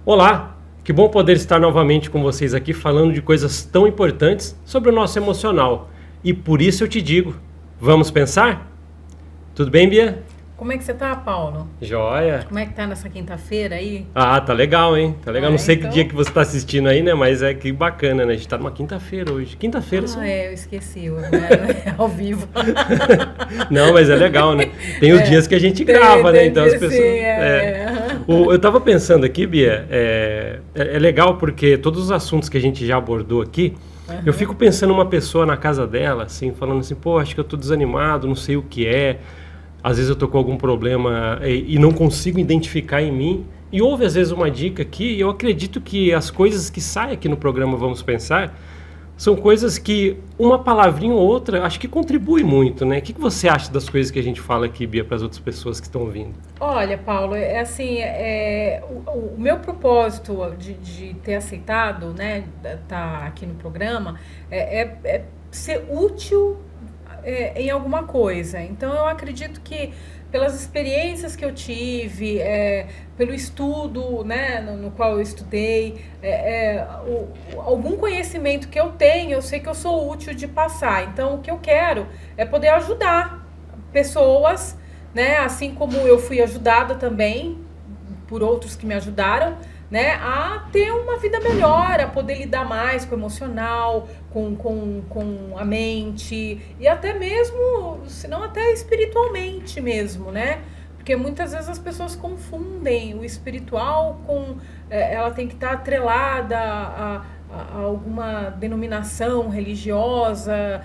Olá, que bom poder estar novamente com vocês aqui falando de coisas tão importantes sobre o nosso emocional. E por isso eu te digo, vamos pensar? Tudo bem, Bia? Como é que você tá, Paulo? Joia. Como é que tá nessa quinta-feira aí? Ah, tá legal, hein? Tá legal. Não sei que Então... dia que você tá assistindo aí, né? Mas é que bacana, né? A gente tá numa quinta-feira hoje. Quinta-feira, sim. Eu esqueci, é ao vivo. Não, mas é legal, né? Tem os dias que a gente grava, né? Então as pessoas... Eu tava pensando aqui, Bia, é legal porque todos os assuntos que a gente já abordou aqui, eu fico pensando uma pessoa na casa dela, assim, falando assim, pô, acho que eu tô desanimado, não sei o que é. Às vezes eu tô com algum problema e não consigo identificar em mim. E houve, às vezes, uma dica aqui, e eu acredito que as coisas que saem aqui no programa Vamos Pensar são coisas que uma palavrinha ou outra acho que contribui muito, né? O que você acha das coisas que a gente fala aqui, Bia, para as outras pessoas que estão ouvindo? Olha, Paulo, o meu propósito de ter aceitado, né, tá aqui no programa, é ser útil em alguma coisa. Então, eu acredito que pelas experiências que eu tive, pelo estudo, né, no qual eu estudei, algum conhecimento que eu tenho, eu sei que eu sou útil de passar. Então, o que eu quero é poder ajudar pessoas, né, assim como eu fui ajudada também por outros que me ajudaram, né, a ter uma vida melhor, a poder lidar mais com o emocional, com a mente e até mesmo, se não até espiritualmente mesmo, né? Porque muitas vezes as pessoas confundem o espiritual com... ela tem que estar atrelada a alguma denominação religiosa,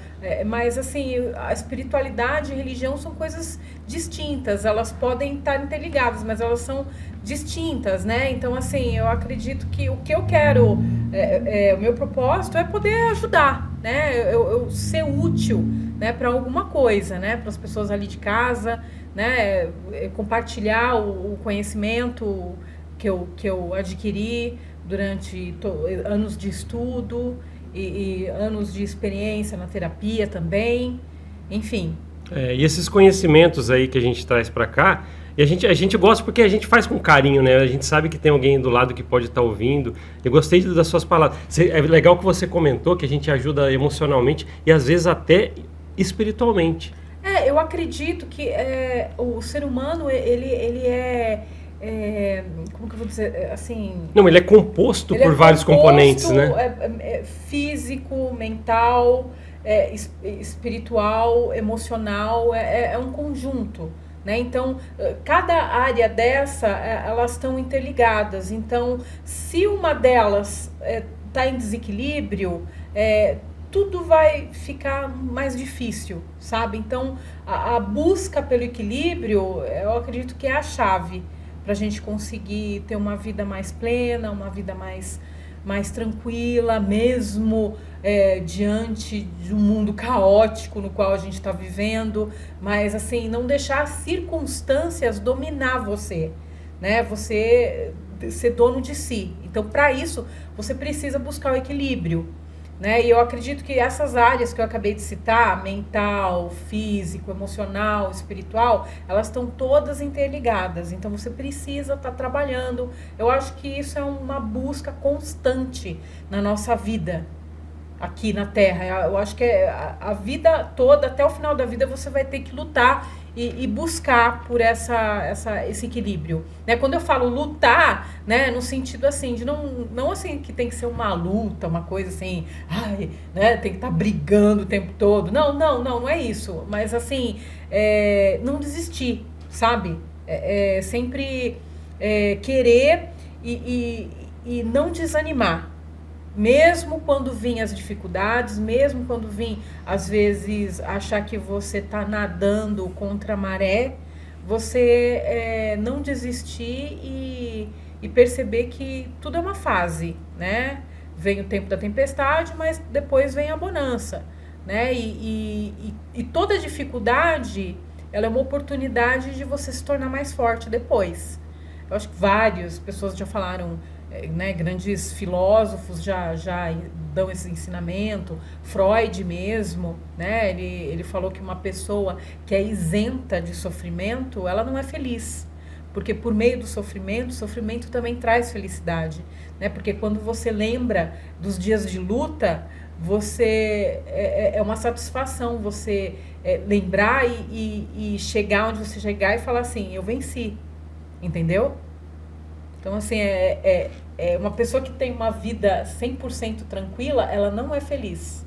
mas assim, a espiritualidade e a religião são coisas distintas, elas podem estar interligadas, mas elas são distintas, né? Então, assim, eu acredito que o que eu quero, o meu propósito é poder ajudar, né? Eu ser útil, né, para alguma coisa, né? Para as pessoas ali de casa, né? Compartilhar o conhecimento que eu adquiri durante anos de estudo e anos de experiência na terapia também, enfim. E esses conhecimentos aí que a gente traz para cá, e a gente gosta porque a gente faz com carinho, né? A gente sabe que tem alguém do lado que pode estar ouvindo. Eu gostei das suas palavras. É legal que você comentou que a gente ajuda emocionalmente e às vezes até espiritualmente. Eu acredito que o ser humano, ele é... como que eu vou dizer, assim... Não, ele é composto por vários componentes, né? Físico, mental, espiritual, emocional, é um conjunto, né? Então, cada área dessa, elas estão interligadas. Então, se uma delas está em desequilíbrio, tudo vai ficar mais difícil, sabe? Então, a busca pelo equilíbrio, eu acredito que é a chave para a gente conseguir ter uma vida mais plena, uma vida mais tranquila, mesmo diante de um mundo caótico no qual a gente está vivendo, mas assim, não deixar as circunstâncias dominar você, né? Você ser dono de si. Então, para isso, você precisa buscar o equilíbrio, né? E eu acredito que essas áreas que eu acabei de citar, mental, físico, emocional, espiritual, elas estão todas interligadas. Então você precisa estar trabalhando. Eu acho que isso é uma busca constante na nossa vida aqui na Terra. Eu acho que a vida toda, até o final da vida, você vai ter que lutar e buscar por esse equilíbrio, né? Quando eu falo lutar, né, no sentido assim, de não assim que tem que ser uma luta, uma coisa assim, né, tem que estar brigando o tempo todo. Não é isso. Mas assim, não desistir, sabe? Sempre querer e não desanimar. Mesmo quando vêm as dificuldades, mesmo quando vem, às vezes, achar que você está nadando contra a maré, você não desistir e perceber que tudo é uma fase, né? Vem o tempo da tempestade, mas depois vem a bonança, né? E toda dificuldade, ela é uma oportunidade de você se tornar mais forte depois. Eu acho que várias pessoas já falaram, né, grandes filósofos já dão esse ensinamento. Freud mesmo, né, ele falou que uma pessoa que é isenta de sofrimento, ela não é feliz, porque por meio do sofrimento, o sofrimento também traz felicidade, né? Porque quando você lembra dos dias de luta, você é uma satisfação você lembrar e chegar onde você chegar e falar assim, eu venci, entendeu? Então, assim, uma pessoa que tem uma vida 100% tranquila, ela não é feliz.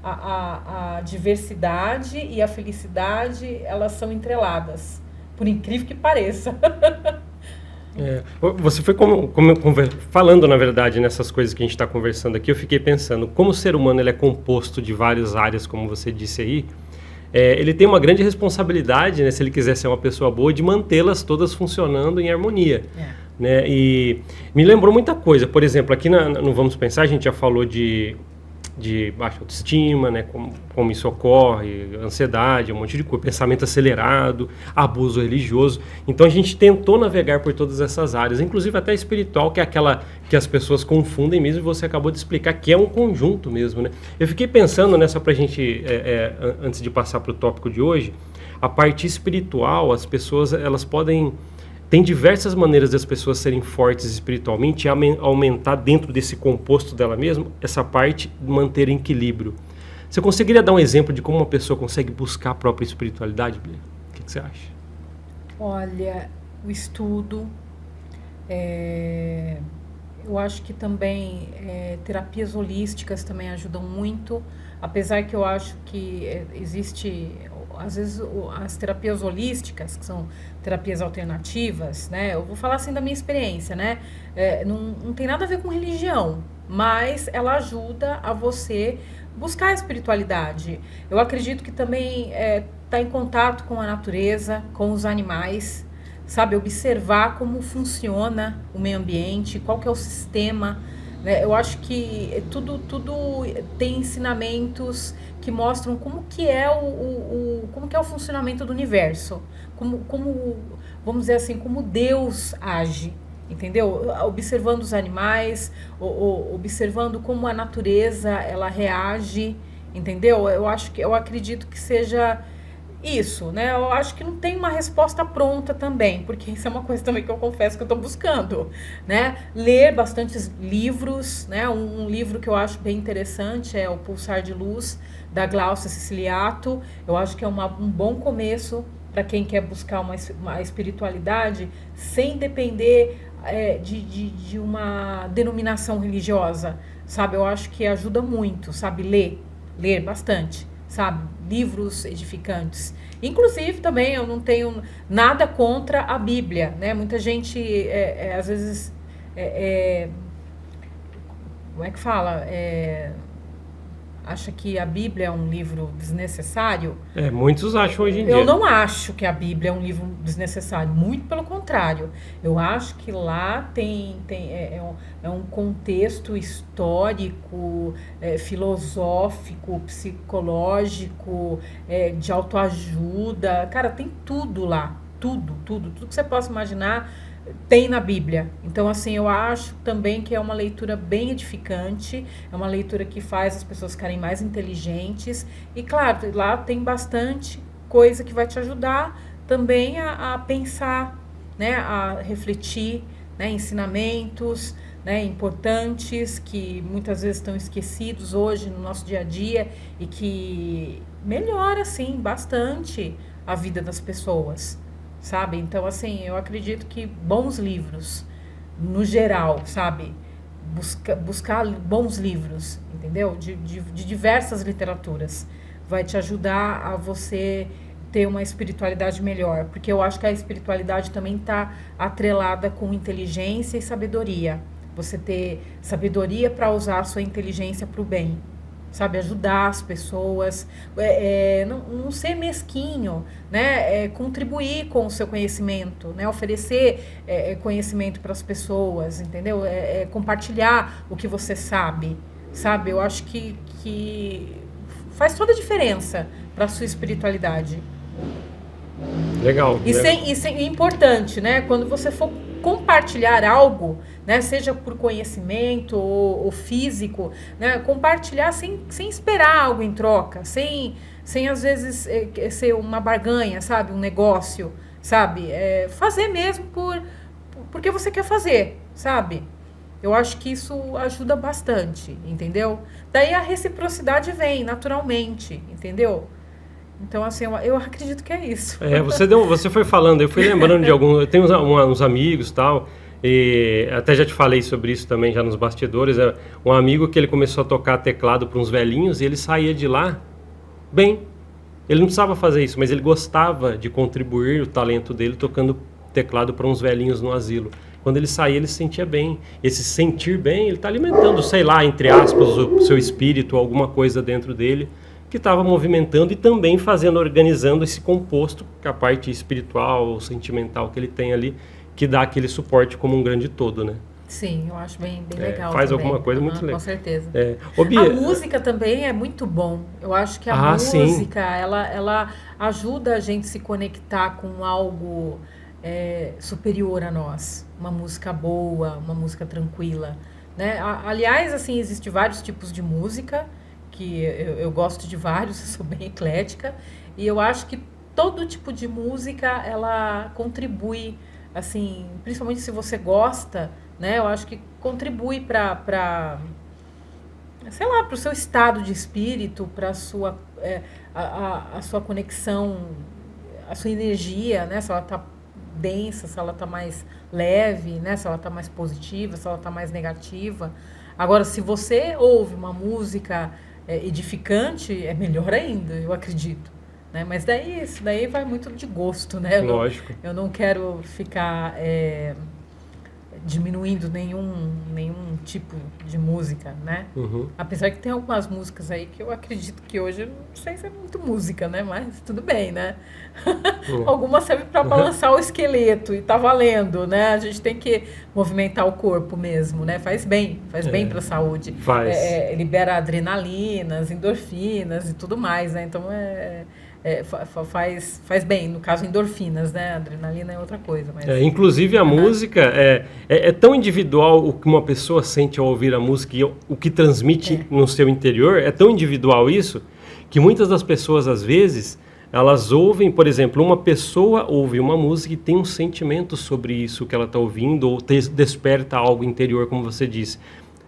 A diversidade e a felicidade, elas são entreladas, por incrível que pareça. Você foi falando, na verdade, nessas coisas que a gente está conversando aqui, eu fiquei pensando, como o ser humano ele é composto de várias áreas, como você disse aí, ele tem uma grande responsabilidade, né, se ele quiser ser uma pessoa boa, de mantê-las todas funcionando em harmonia. Né? E me lembrou muita coisa. Por exemplo, aqui no Vamos Pensar, a gente já falou de baixa autoestima, né, como isso ocorre, ansiedade, um monte de coisa, pensamento acelerado, abuso religioso. Então a gente tentou navegar por todas essas áreas, inclusive até espiritual, que é aquela que as pessoas confundem mesmo, e você acabou de explicar que é um conjunto mesmo, né? Eu fiquei pensando nessa pra gente, antes de passar para o tópico de hoje, a parte espiritual, as pessoas, elas podem... Tem diversas maneiras das pessoas serem fortes espiritualmente e aumentar dentro desse composto dela mesma, essa parte de manter em equilíbrio. Você conseguiria dar um exemplo de como uma pessoa consegue buscar a própria espiritualidade, Bia? O que você acha? Olha, o estudo, eu acho que também terapias holísticas também ajudam muito, apesar que eu acho que existe... Às vezes as terapias holísticas, que são terapias alternativas, né? Eu vou falar assim da minha experiência, né? Não tem nada a ver com religião, mas ela ajuda a você buscar a espiritualidade. Eu acredito que também tá em contato com a natureza, com os animais, sabe? Observar como funciona o meio ambiente, qual que é o sistema, né? Eu acho que tudo tem ensinamentos que mostram como que é o funcionamento do universo, como vamos dizer assim, como Deus age, entendeu? Observando os animais, observando como a natureza ela reage, entendeu? Eu acredito que seja isso, né? Eu acho que não tem uma resposta pronta também, porque isso é uma coisa também que eu confesso que eu estou buscando, né? Ler bastantes livros, né? Um livro que eu acho bem interessante é O Pulsar de Luz, da Glaucia Siciliato. Eu acho que é um bom começo para quem quer buscar uma espiritualidade sem depender de uma denominação religiosa, sabe? Eu acho que ajuda muito, sabe? Ler bastante, sabe? Livros edificantes. Inclusive, também, eu não tenho nada contra a Bíblia, né? Muita gente, às vezes, como é que fala? Acha que a Bíblia é um livro desnecessário. Muitos acham hoje em dia. Eu não acho que a Bíblia é um livro desnecessário, muito pelo contrário. Eu acho que lá é um contexto histórico, filosófico, psicológico, de autoajuda. Cara, tem tudo lá, tudo que você possa imaginar tem na Bíblia. Então, assim, eu acho também que é uma leitura bem edificante, é uma leitura que faz as pessoas ficarem mais inteligentes. E, claro, lá tem bastante coisa que vai te ajudar também a pensar, né, a refletir, né, ensinamentos, né, importantes que muitas vezes estão esquecidos hoje no nosso dia a dia e que melhora, assim, bastante a vida das pessoas. Sabe? Então, assim, eu acredito que bons livros, no geral, sabe? Buscar bons livros, entendeu? De diversas literaturas. Vai te ajudar a você ter uma espiritualidade melhor. Porque eu acho que a espiritualidade também está atrelada com inteligência e sabedoria. Você ter sabedoria para usar a sua inteligência para o bem. Sabe, ajudar as pessoas, não ser mesquinho, né? Contribuir com o seu conhecimento, né? Oferecer conhecimento para as pessoas, entendeu? Compartilhar o que você sabe, sabe? Eu acho que faz toda a diferença para a sua espiritualidade. Legal. E importante, né? Quando você for compartilhar algo, né, seja por conhecimento ou físico, né, compartilhar sem esperar algo em troca, sem às vezes ser uma barganha, sabe, um negócio, sabe? Fazer mesmo porque você quer fazer, sabe? Eu acho que isso ajuda bastante, entendeu? Daí a reciprocidade vem naturalmente, entendeu? Então, assim, eu acredito que é isso. Você foi falando, eu fui lembrando de alguns, eu tenho uns amigos e tal, e até já te falei sobre isso também, já nos bastidores, um amigo que ele começou a tocar teclado para uns velhinhos e ele saía de lá bem. Ele não precisava fazer isso, mas ele gostava de contribuir o talento dele tocando teclado para uns velhinhos no asilo. Quando ele saía, ele se sentia bem. Esse sentir bem, ele está alimentando, sei lá, entre aspas, o seu espírito, alguma coisa dentro dele, que estava movimentando e também organizando esse composto, que a parte espiritual, sentimental que ele tem ali, que dá aquele suporte como um grande todo, né? Sim, eu acho bem legal. Faz também. Alguma coisa muito legal. Com certeza. Bia, a música também é muito bom. Eu acho que a música, ela ajuda a gente se conectar com algo superior a nós. Uma música boa, uma música tranquila. Né? Aliás, assim, existem vários tipos de música, que eu gosto de vários, eu sou bem eclética, e eu acho que todo tipo de música, ela contribui, assim, principalmente se você gosta, né? Eu acho que contribui para sei lá, para o seu estado de espírito, para a sua conexão, a sua energia, né? Se ela está densa, se ela está mais leve, né? Se ela está mais positiva, se ela está mais negativa. Agora, se você ouve uma música edificante, é melhor ainda, eu acredito. Né? Mas isso daí vai muito de gosto, né? Lógico. Eu não quero ficar diminuindo nenhum tipo de música, né? Uhum. Apesar que tem algumas músicas aí que eu acredito que hoje, eu não sei se é muito música, né? Mas tudo bem, né? Algumas servem para balançar o esqueleto e tá valendo, né? A gente tem que movimentar o corpo mesmo, né? Faz bem para a saúde. Faz. Libera adrenalinas, endorfinas e tudo mais, né? Então faz bem, no caso endorfinas, né? Adrenalina é outra coisa. Mas... inclusive a música é tão individual o que uma pessoa sente ao ouvir a música e o que transmite no seu interior, é tão individual isso, que muitas das pessoas às vezes, elas ouvem, por exemplo, uma pessoa ouve uma música e tem um sentimento sobre isso que ela está ouvindo, ou desperta algo interior, como você disse.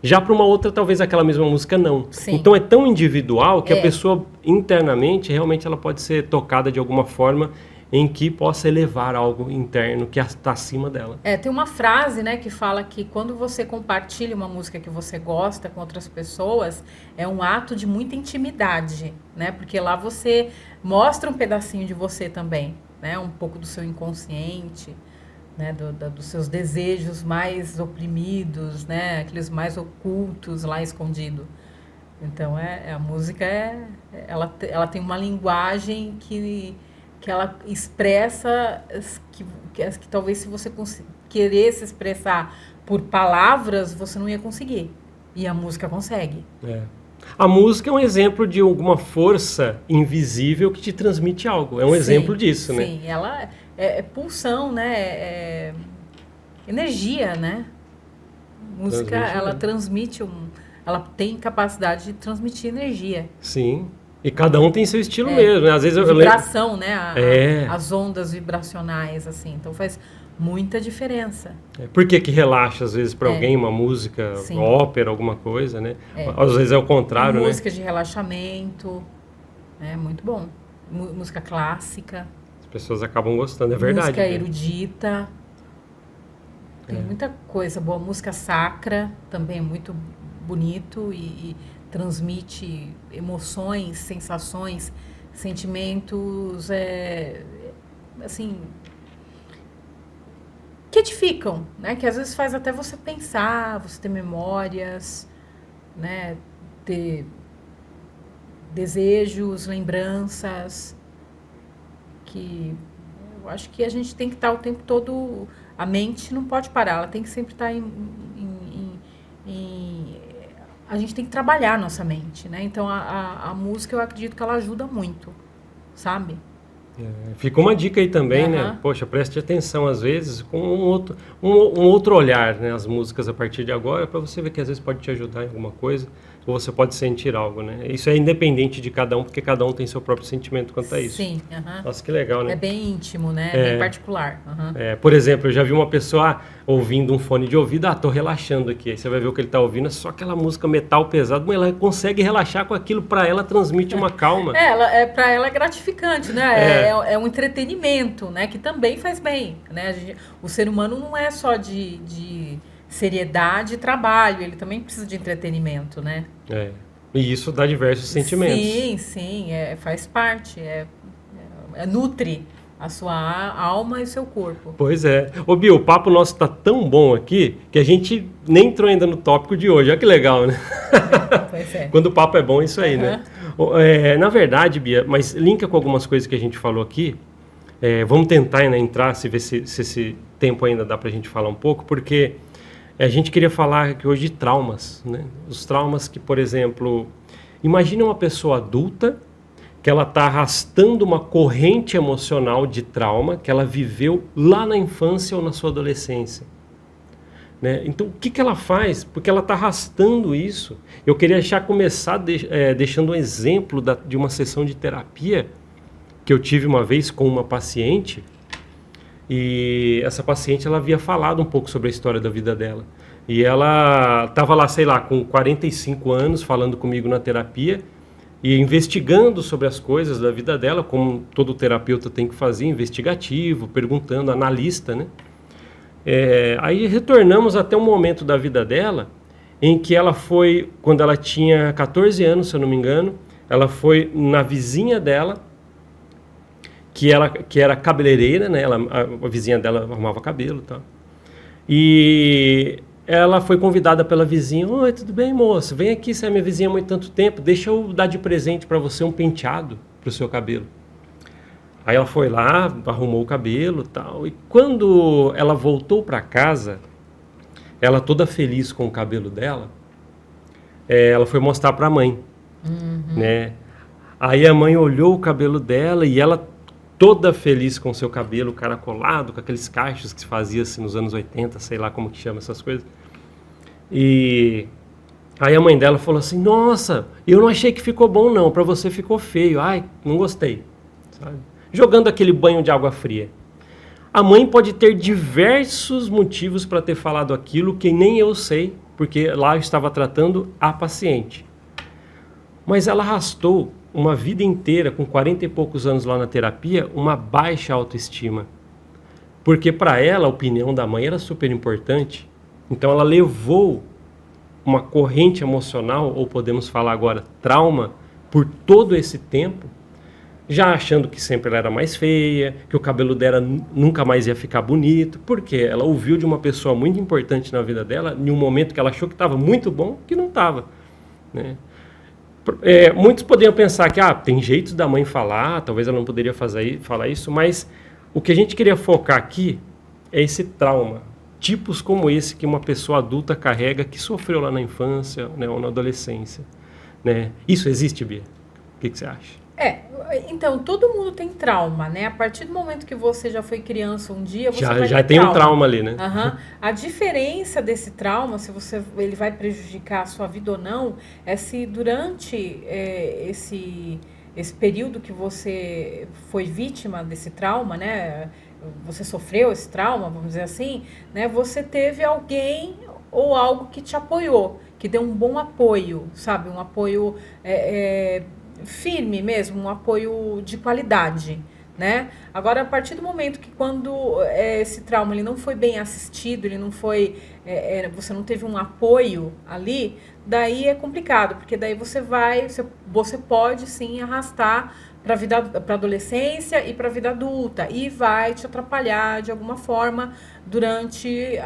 Já para uma outra, talvez aquela mesma música não. Sim. Então é tão individual que a pessoa internamente, realmente ela pode ser tocada de alguma forma em que possa elevar algo interno que está acima dela. Tem uma frase, né, que fala que quando você compartilha uma música que você gosta com outras pessoas, é um ato de muita intimidade, né? Porque lá você mostra um pedacinho de você também, né? Um pouco do seu inconsciente, né, dos seus desejos mais oprimidos, né, aqueles mais ocultos lá escondidos. Então, a música, ela tem uma linguagem que ela expressa, que talvez se você queresse expressar por palavras, você não ia conseguir. E a música consegue. A música é um exemplo de alguma força invisível que te transmite algo. É um exemplo disso, né? Sim, ela é pulsão, né? Energia, né? Música, ela transmite ela tem capacidade de transmitir energia. Sim. E cada um tem seu estilo mesmo, né? Às vezes vibração, né? As ondas vibracionais, assim. Então faz muita diferença. Por que relaxa, às vezes, para alguém uma música, ópera, alguma coisa, né? Às vezes é o contrário, né? Música de relaxamento, muito bom. Música clássica. As pessoas acabam gostando, é verdade. Música erudita. Tem muita coisa boa. Música sacra também é muito bonito e transmite emoções, sensações, sentimentos, assim, que edificam, né? Que às vezes faz até você pensar, você ter memórias, né? Ter desejos, lembranças, que eu acho que a gente tem que estar o tempo todo, a mente não pode parar, ela tem que sempre estar a gente tem que trabalhar a nossa mente, né? Então a música, eu acredito que ela ajuda muito, sabe? Fica uma dica aí também, né? Poxa, preste atenção às vezes com um outro olhar, né? As músicas a partir de agora, para você ver que às vezes pode te ajudar em alguma coisa. ou você pode sentir algo, né? Isso é independente de cada um, porque cada um tem seu próprio sentimento quanto a isso. Sim. Nossa, que legal, né? É bem íntimo, né? É bem particular. Por exemplo, eu já vi uma pessoa ouvindo um fone de ouvido, tô relaxando aqui. Aí você vai ver o que ele tá ouvindo, é só aquela música metal pesado, mas ela consegue relaxar com aquilo, para ela transmite uma calma. Para ela é gratificante, né? É um entretenimento, né? Que também faz bem, né? O ser humano não é só de seriedade e trabalho, ele também precisa de entretenimento, né? E isso dá diversos sentimentos. Sim, faz parte, nutre a sua alma e o seu corpo. Pois é. Ô Bia, o papo nosso tá tão bom aqui que a gente nem entrou ainda no tópico de hoje. Olha que legal, né? Pois é. Quando o papo é bom, é isso aí, né? Na verdade, Bia, mas linka com algumas coisas que a gente falou aqui. Vamos tentar ainda entrar, se esse tempo ainda dá pra gente falar um pouco, porque a gente queria falar aqui hoje de traumas, né? Os traumas que, por exemplo, imagina uma pessoa adulta que ela está arrastando uma corrente emocional de trauma que ela viveu lá na infância ou na sua adolescência. Né? Então, o que ela faz? Porque ela está arrastando isso. Eu queria começar deixando um exemplo de uma sessão de terapia que eu tive uma vez com uma paciente. E essa paciente, ela havia falado um pouco sobre a história da vida dela. E ela estava lá, sei lá, com 45 anos, falando comigo na terapia e investigando sobre as coisas da vida dela, como todo terapeuta tem que fazer, investigativo, perguntando, analista, né? Aí retornamos até um momento da vida dela em que ela foi, quando ela tinha 14 anos, se eu não me engano, ela foi na vizinha dela, que era cabeleireira, né? A vizinha dela arrumava cabelo e tal. E ela foi convidada pela vizinha. Oi, tudo bem, moça? Vem aqui, você é minha vizinha há muito tanto tempo. Deixa eu dar de presente para você um penteado para o seu cabelo. Aí ela foi lá, arrumou o cabelo e tal. E quando ela voltou para casa, ela toda feliz com o cabelo dela, ela foi mostrar para a mãe. Né? Aí a mãe olhou o cabelo dela e ela toda feliz com o seu cabelo caracolado, com aqueles cachos que se fazia assim nos anos 80, sei lá como que chama essas coisas. E aí a mãe dela falou assim, nossa, eu não achei que ficou bom não, para você ficou feio, ai, não gostei. Sabe? Jogando aquele banho de água fria. A mãe pode ter diversos motivos para ter falado aquilo que nem eu sei, porque lá eu estava tratando a paciente. Mas ela arrastou uma vida inteira, com 40 e poucos anos lá na terapia, uma baixa autoestima. Porque para ela a opinião da mãe era super importante. Então ela levou uma corrente emocional, ou podemos falar agora trauma, por todo esse tempo, já achando que sempre ela era mais feia, que o cabelo dela nunca mais ia ficar bonito, porque ela ouviu de uma pessoa muito importante na vida dela, em um momento que ela achou que estava muito bom, que não estava, né? Muitos poderiam pensar que tem jeitos da mãe falar, talvez ela não poderia falar isso, mas o que a gente queria focar aqui é esse trauma, tipos como esse que uma pessoa adulta carrega, que sofreu lá na infância, né, ou na adolescência. Né? Isso existe, Bia? O que você acha? Então, todo mundo tem trauma, né? A partir do momento que você já foi criança um dia, você já tem um trauma ali, né? A diferença desse trauma, se ele vai prejudicar a sua vida ou não, é se durante esse período que você foi vítima desse trauma, né? Você sofreu esse trauma, vamos dizer assim, né? Você teve alguém ou algo que te apoiou, que deu um bom apoio, sabe? Um apoio firme mesmo, um apoio de qualidade, né? Agora, a partir do momento que quando esse trauma ele não foi bem assistido, ele não foi, você não teve um apoio ali, daí é complicado, porque daí você pode sim arrastar para a adolescência e para a vida adulta, e vai te atrapalhar de alguma forma durante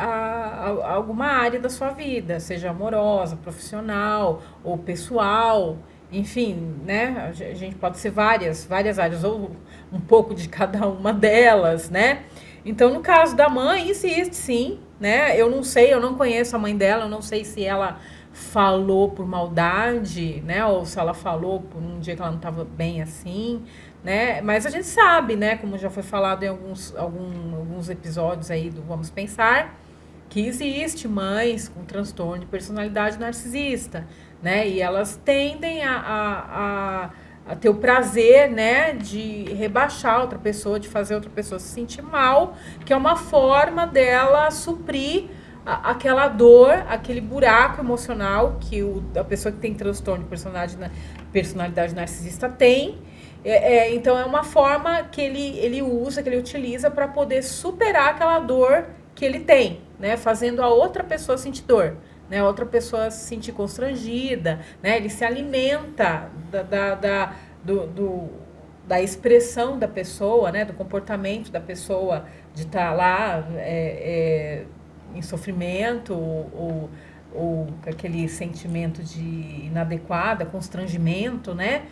alguma área da sua vida, seja amorosa, profissional ou pessoal. Enfim, né? A gente pode ser várias áreas, ou um pouco de cada uma delas, né? Então, no caso da mãe, existe sim, né? Eu não sei, eu não conheço a mãe dela, eu não sei se ela falou por maldade, né? Ou se ela falou por um dia que ela não estava bem assim, né? Mas a gente sabe, né? Como já foi falado em alguns episódios aí do Vamos Pensar, que existe mães com transtorno de personalidade narcisista, né? E elas tendem a ter o prazer, né, de rebaixar outra pessoa, de fazer outra pessoa se sentir mal, que é uma forma dela suprir aquela dor, aquele buraco emocional que a pessoa que tem transtorno de personalidade narcisista tem. Então é uma forma que ele usa, que ele utiliza para poder superar aquela dor que ele tem, né, fazendo a outra pessoa sentir dor, né, a outra pessoa se sentir constrangida, né, ele se alimenta da expressão da pessoa, né, do comportamento da pessoa, de estar lá em sofrimento ou aquele sentimento de inadequada, constrangimento, né?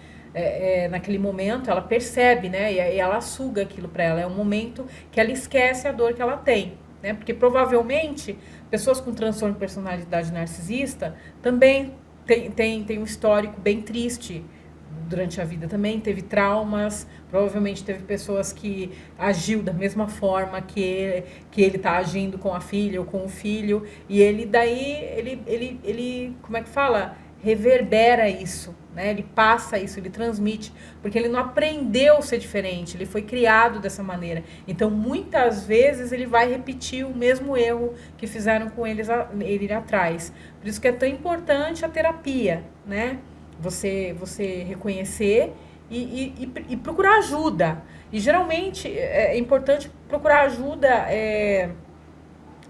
Naquele momento ela percebe, né? E ela suga aquilo para ela. É um momento que ela esquece a dor que ela tem, né? Porque provavelmente pessoas com transtorno de personalidade narcisista também tem um histórico bem triste durante a vida, também teve traumas, provavelmente teve pessoas que agiu da mesma forma que ele está agindo com a filha ou com o filho, e ele como é que fala? Reverbera isso, né? Ele passa isso, ele transmite, porque ele não aprendeu a ser diferente, ele foi criado dessa maneira. Então, muitas vezes, ele vai repetir o mesmo erro que fizeram com ele atrás. Por isso que é tão importante a terapia, né? Você reconhecer e procurar ajuda. E geralmente é importante procurar ajuda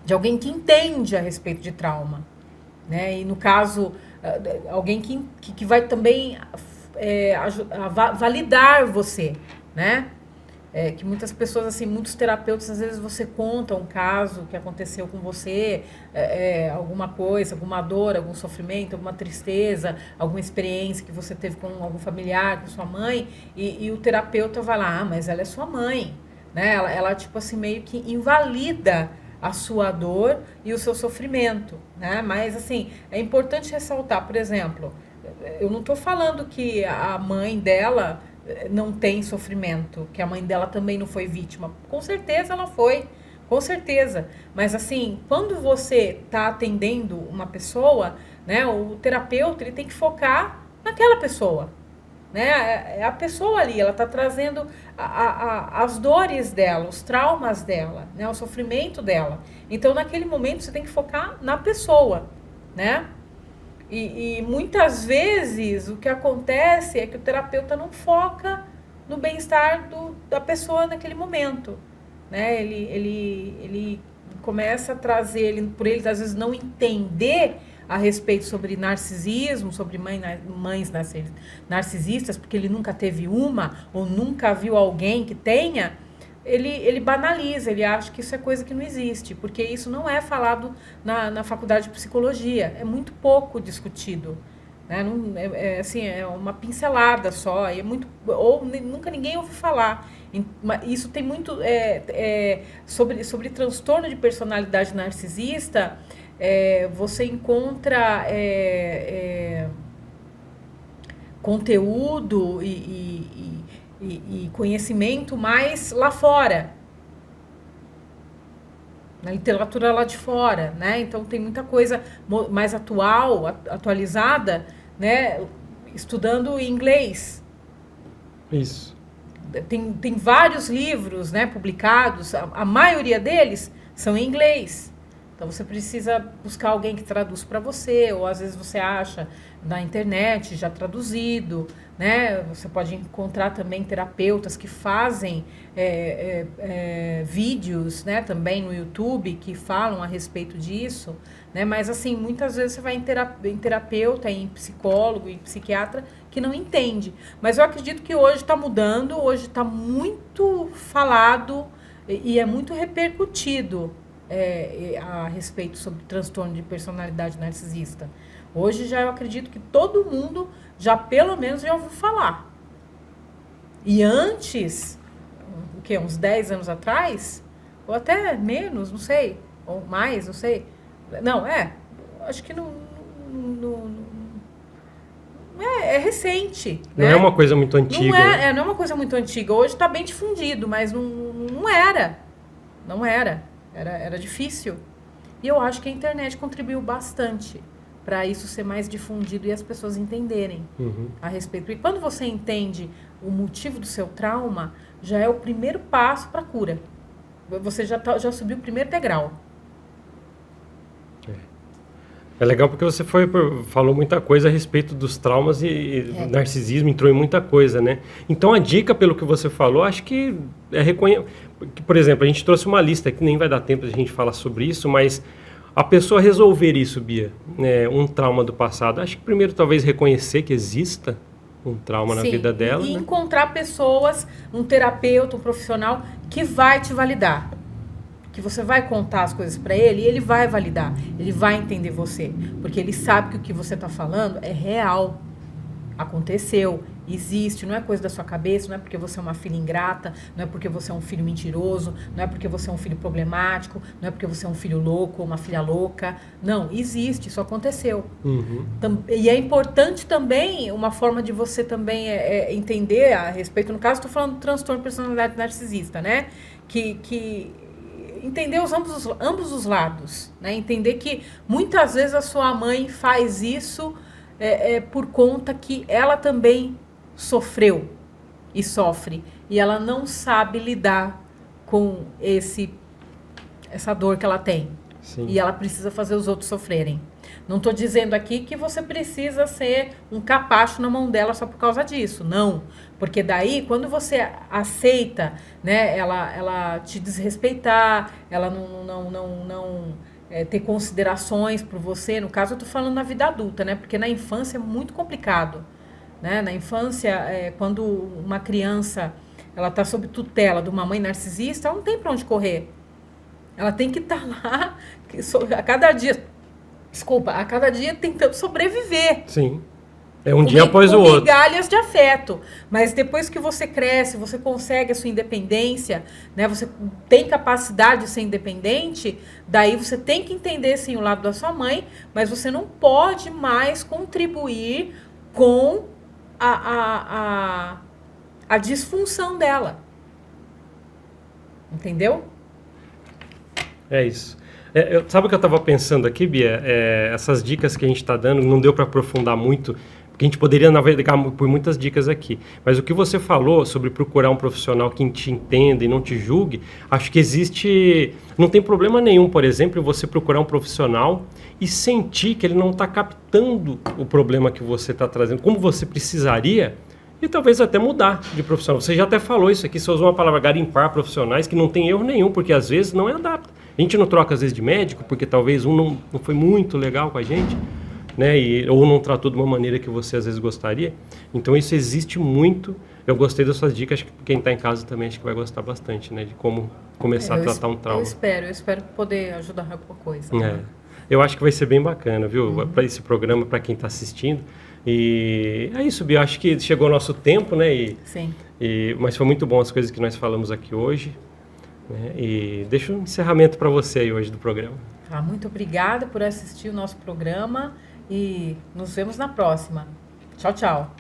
de alguém que entende a respeito de trauma, né? E no caso, alguém que vai também validar você, né? Que muitas pessoas, assim, muitos terapeutas, às vezes você conta um caso que aconteceu com você, alguma coisa, alguma dor, algum sofrimento, alguma tristeza, alguma experiência que você teve com algum familiar, com sua mãe, e o terapeuta vai lá, mas ela é sua mãe, né? Ela tipo assim, meio que invalida a sua dor e o seu sofrimento, né? Mas, assim, é importante ressaltar, por exemplo, eu não estou falando que a mãe dela não tem sofrimento, que a mãe dela também não foi vítima. Com certeza ela foi, com certeza. Mas, assim, quando você está atendendo uma pessoa, né, o terapeuta ele tem que focar naquela pessoa, né? É a pessoa ali, ela está trazendo as dores dela, os traumas dela, né, o sofrimento dela. Então, naquele momento, você tem que focar na pessoa, né? E muitas vezes o que acontece é que o terapeuta não foca no bem-estar da pessoa naquele momento, né? Ele começa a trazer, por eles às vezes não entender a respeito sobre narcisismo, sobre mães narcisistas, porque ele nunca teve uma ou nunca viu alguém que tenha. Ele banaliza, ele acha que isso é coisa que não existe, porque isso não é falado na faculdade de psicologia, é muito pouco discutido, né? Assim, é uma pincelada só, e ou nunca ninguém ouve falar. Isso tem muito sobre transtorno de personalidade narcisista. Você encontra conteúdo e conhecimento mais lá fora, na literatura lá de fora, né? Então tem muita coisa mais atualizada, né? Estudando em inglês. Isso. Tem vários livros, né, publicados, a maioria deles são em inglês. Então você precisa buscar alguém que traduz para você, ou às vezes você acha na internet já traduzido, né? Você pode encontrar também terapeutas que fazem vídeos, né, também no YouTube que falam a respeito disso, né? Mas assim, muitas vezes você vai em terapeuta, em psicólogo, em psiquiatra que não entende. Mas eu acredito que hoje está mudando, hoje está muito falado e é muito repercutido a respeito sobre transtorno de personalidade narcisista. Hoje já eu acredito que todo mundo já pelo menos já ouviu falar. E antes, o quê? Uns 10 anos atrás, ou até menos, não sei, ou mais, não sei. Não, acho que não é recente. Não, né? É uma coisa muito antiga. Não é uma coisa muito antiga. Hoje está bem difundido, mas não era. Não era. Era difícil. E eu acho que a internet contribuiu bastante para isso ser mais difundido e as pessoas entenderem a respeito. E quando você entende o motivo do seu trauma, já é o primeiro passo para a cura. Você já subiu o primeiro degrau. É legal porque você falou muita coisa a respeito dos traumas e narcisismo, entrou em muita coisa, né? Então a dica, pelo que você falou, acho que é reconhecer. Por exemplo, a gente trouxe uma lista que nem vai dar tempo de a gente falar sobre isso, mas a pessoa resolver isso, Bia, um trauma do passado, acho que primeiro talvez reconhecer que exista um trauma na vida dela. E encontrar pessoas, um terapeuta, um profissional que vai te validar. Que você vai contar as coisas para ele e ele vai validar. Ele vai entender você. Porque ele sabe que o que você está falando é real. Aconteceu. Existe. Não é coisa da sua cabeça. Não é porque você é uma filha ingrata. Não é porque você é um filho mentiroso. Não é porque você é um filho problemático. Não é porque você é um filho louco ou uma filha louca. Não. Existe. Isso aconteceu. E é importante também, uma forma de você também entender a respeito. No caso, estou falando do transtorno de personalidade narcisista, né? Que entender ambos os lados, né? Entender que muitas vezes a sua mãe faz isso por conta que ela também sofreu e sofre e ela não sabe lidar com essa dor que ela tem. Sim. E ela precisa fazer os outros sofrerem. Não estou dizendo aqui que você precisa ser um capacho na mão dela só por causa disso. Não. Porque daí, quando você aceita, né, ela te desrespeitar, ela não ter considerações por você, no caso eu estou falando na vida adulta, né? Porque na infância é muito complicado. Né? Na infância, quando uma criança está sob tutela de uma mãe narcisista, ela não tem para onde correr. Ela tem que estar lá a cada dia tentando sobreviver. Sim. É um dia após o outro. Com migalhas de afeto. Mas depois que você cresce, você consegue a sua independência, né? Você tem capacidade de ser independente, daí você tem que entender, sim, o lado da sua mãe, mas você não pode mais contribuir com a disfunção dela. Entendeu? É isso. Sabe o que eu estava pensando aqui, Bia? Essas dicas que a gente está dando, não deu para aprofundar muito, porque a gente poderia navegar por muitas dicas aqui. Mas o que você falou sobre procurar um profissional que te entenda e não te julgue, acho que existe... Não tem problema nenhum, por exemplo, você procurar um profissional e sentir que ele não está captando o problema que você está trazendo, como você precisaria, e talvez até mudar de profissional. Você já até falou isso aqui, você usou uma palavra garimpar profissionais, que não tem erro nenhum, porque às vezes não adapta. A gente não troca às vezes de médico, porque talvez um não foi muito legal com a gente, né? Ou não tratou de uma maneira que você às vezes gostaria. Então isso existe muito. Eu gostei das suas dicas, acho que quem está em casa também acho que vai gostar bastante, né? De como começar a tratar um trauma. Eu espero poder ajudar alguma coisa. Né? Eu acho que vai ser bem bacana, viu? Para esse programa, para quem está assistindo. E é isso, Bia. Acho que chegou o nosso tempo, né? Sim. Mas foi muito bom as coisas que nós falamos aqui hoje. Né? E deixo um encerramento para você aí hoje do programa. Muito obrigada por assistir o nosso programa e nos vemos na próxima. Tchau, tchau.